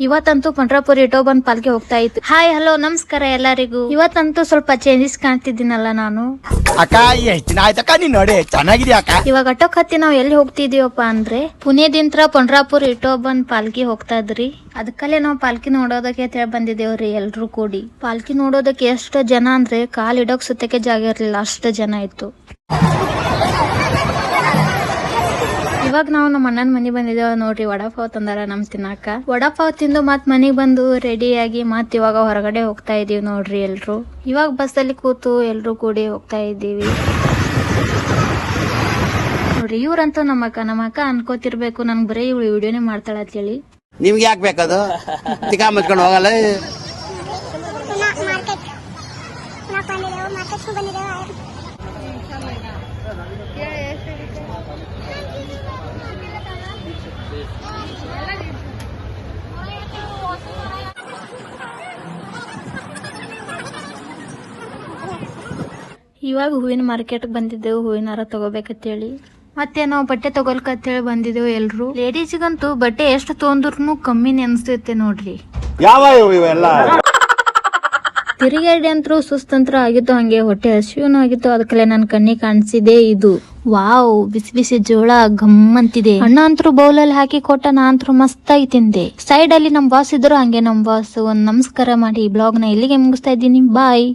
ಇವತ್ತಂತೂ ಪಂಡ್ರಾಪುರ ಇಟೋ ಬಂದ್ ಪಾಲ್ಗೆ ಹೋಗ್ತಾ ಇತ್ತು. ಹಾಯ್ ಹಲೋ ನಮಸ್ಕಾರ ಎಲ್ಲರಿಗೂ. ಇವತ್ತಂತೂ ಸ್ವಲ್ಪ ಚೇಂಜಸ್ ಕಾಣ್ತಿದ್ದೀನಲ್ಲ ನಾನು. ಅಕ್ಕ ಎಷ್ಟ್ ದಿನ ಆಯ್ತಕ್ಕ ನೀನ್ ನೋಡಿ ಚೆನ್ನಾಗಿದ್ಯಾ ಅಕ್ಕ. ಇವಾಗ ಆಟೋಕ್ ಹತ್ತಿ ನಾವ್ ಎಲ್ಲಿ ಹೋಗ್ತಿದೀವಪ್ಪ ಅಂದ್ರೆ ಪುಣೆದಿಂತ್ರ ಪಂಡ್ರಾಪುರ ಇಟೋ ಬಂದ್ ಪಾಲ್ಕಿ ಹೋಗ್ತಾ ಇದ್ರಿ. ಅದಕ್ಕಲ್ಲೇ ನಾವ್ ಪಾಲ್ಕಿ ನೋಡೋದಕ್ಕೆ ತಿಳ್ ಬಂದಿದ್ದೇವ್ರಿ ಎಲ್ರು ಕೂಡಿ. ಪಾಲ್ಕಿ ನೋಡೋದಕ್ಕೆ ಎಷ್ಟು ಜನ ಅಂದ್ರೆ ಕಾಲ್ ಇಡೋಕ್ ಸುತ್ತಕ್ಕೆ ಜಾಗ ಇರ್ಲಿಲ್ಲ, ಅಷ್ಟು ಜನ ಇತ್ತು. ಇವಾಗ ನಾವು ನಮ್ಮ ಅಣ್ಣನ ಮನೆಗ್ ಬಂದಿದ್ದೇವೆ ನೋಡ್ರಿ. ವಡಾಪಾವ್ ತಂದಾರ ನಮ್ ತಿನ್ನಾಕ. ವಡಾಪಾವ್ ತಿಂದು ಮತ್ ಮನೆಗ್ ಬಂದು ರೆಡಿ ಆಗಿ ಮತ್ ಇವಾಗ ಹೊರಗಡೆ ಹೋಗ್ತಾ ಇದೀವಿ ನೋಡ್ರಿ ಎಲ್ರು. ಇವಾಗ ಬಸ್ ಅಲ್ಲಿ ಕೂತು ಎಲ್ರು ಕೂಡಿ ಹೋಗ್ತಾ ಇದ್ದೀವಿ ನೋಡ್ರಿ. ಇವ್ರಂತೂ ನಮ್ಮ ಅಕ್ಕ ಅನ್ಕೋತಿರ್ಬೇಕು ನನ್ಗ್ ಬರೀ ಇವಳು ವಿಡಿಯೋನೇ ಮಾಡ್ತಾಳ ಅಂತ ಹೇಳಿ. ನಿಮ್ಗೆ ಯಾಕೆ ಬೇಕದು ತಿಕಾ ಮುಚ್ಕೊಂಡು ಹೋಗಲ್ಲ. ಇವಾಗ ಹೂವಿನ ಮಾರ್ಕೆಟ್ ಬಂದಿದ್ದೆವು, ಹೂವಿನ ಹಾರ ತಗೋಬೇಕಂತೇಳಿ. ಮತ್ತೆ ನಾವು ಬಟ್ಟೆ ತಗೊಳ್ಕಂತೇಳಿ ಬಂದಿದ್ದೇವು ಎಲ್ರು. ಲೇಡೀಸ್ಗಂತೂ ಬಟ್ಟೆ ಎಷ್ಟು ತೊಂದ್ರೂ ಕಮ್ಮಿನೇ ಅನ್ಸ್ತೈತೆ ನೋಡ್ರಿ. ಯಾವ ಇವೆಲ್ಲ ತಿರುಗಾಡಿ ಅಂತೂ ಸುಸ್ತಂತ್ರ ಆಗಿತ್ತು, ಹಂಗೆ ಹೊಟ್ಟೆ ಹಸಿವುನು ಆಗಿತ್ತು. ಅದಕ್ಕೆ ನನ್ ಕಣ್ಣಿಗೆ ಕಾಣಿಸಿದೆ ಇದು. ವಾವ್, ಬಿಸಿ ಬಿಸಿ ಜೋಳ ಗಮ್ಮಂತಿದೆ. ಅಣ್ಣ ಅಂತೂ ಬೌಲಲ್ಲಿ ಹಾಕಿ ಕೊಟ್ಟ, ನಾ ಅಂತೂ ಮಸ್ತ್ ಆಗಿ ತಿಂದೆ. ಸೈಡ್ ಅಲ್ಲಿ ನಮ್ ಬಾಸ್ ಇದ್ರು, ಹಂಗೆ ನಮ್ ಬಾಸ್ ಒಂದ್ ನಮಸ್ಕಾರ ಮಾಡಿ ಈ ಬ್ಲಾಗ್ ನ ಇಲ್ಲಿಗೆ ಮುಗಿಸ್ತಾ ಇದ್ದೀನಿ. ಬಾಯ್.